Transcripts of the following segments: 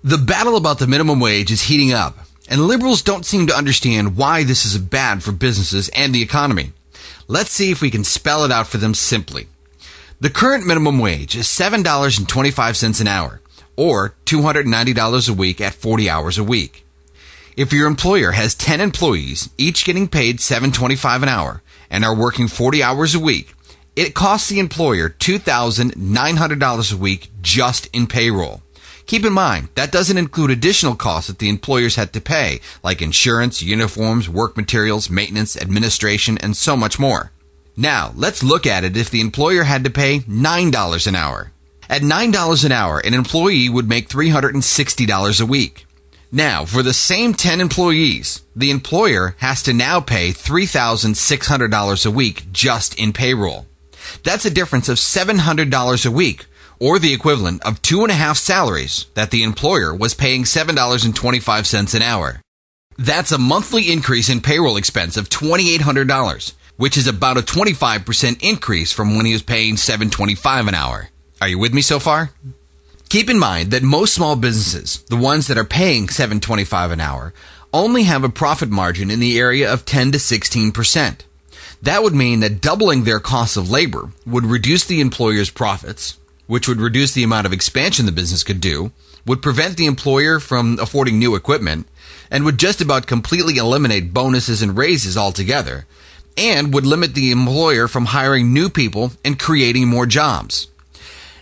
The battle about the minimum wage is heating up, and liberals don't seem to understand why this is bad for businesses and the economy. Let's see if we can spell it out for them simply. The current minimum wage is $7.25 an hour, or $290 a week at 40 hours a week. If your employer has 10 employees, each getting paid $7.25 an hour, and are working 40 hours a week, it costs the employer $2,900 a week just in payroll. Keep in mind, that doesn't include additional costs that the employers had to pay, like insurance, uniforms, work materials, maintenance, administration, and so much more. Now, let's look at it if the employer had to pay $9 an hour. At $9 an hour, an employee would make $360 a week. Now, for the same 10 employees, the employer has to now pay $3,600 a week just in payroll. That's a difference of $700 a week, or the equivalent of 2.5 salaries that the employer was paying $7.25 an hour. That's a monthly increase in payroll expense of $2,800, which is about a 25% increase from when he was paying $7.25 an hour. Are you with me so far? Keep in mind that most small businesses, the ones that are paying $7.25 an hour, only have a profit margin in the area of 10 to 16%. That would mean that doubling their cost of labor would reduce the employer's profits, which would reduce the amount of expansion the business could do, would prevent the employer from affording new equipment, and would just about completely eliminate bonuses and raises altogether, and would limit the employer from hiring new people and creating more jobs.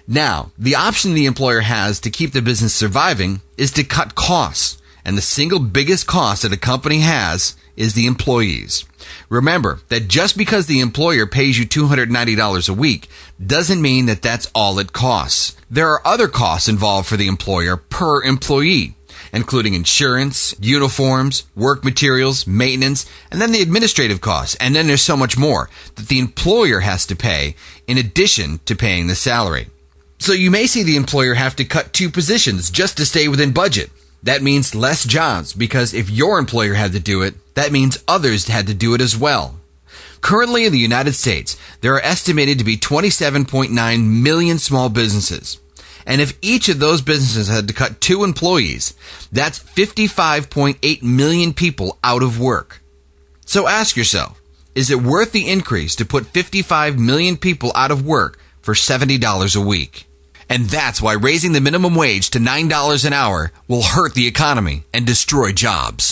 Now, the option the employer has to keep the business surviving is to cut costs, and the single biggest cost that a company has is the employees. Remember that just because the employer pays you $290 a week doesn't mean that that's all it costs. There are other costs involved for the employer per employee, including insurance, uniforms, work materials, maintenance, and then the administrative costs. And then there's so much more that the employer has to pay in addition to paying the salary. So you may see the employer have to cut 2 positions just to stay within budget. That means less jobs, because if your employer had to do it, that means others had to do it as well. Currently in the United States, there are estimated to be 27.9 million small businesses. And if each of those businesses had to cut 2 employees, that's 55.8 million people out of work. So ask yourself, is it worth the increase to put 55 million people out of work for $70 a week? And that's why raising the minimum wage to $9 an hour will hurt the economy and destroy jobs.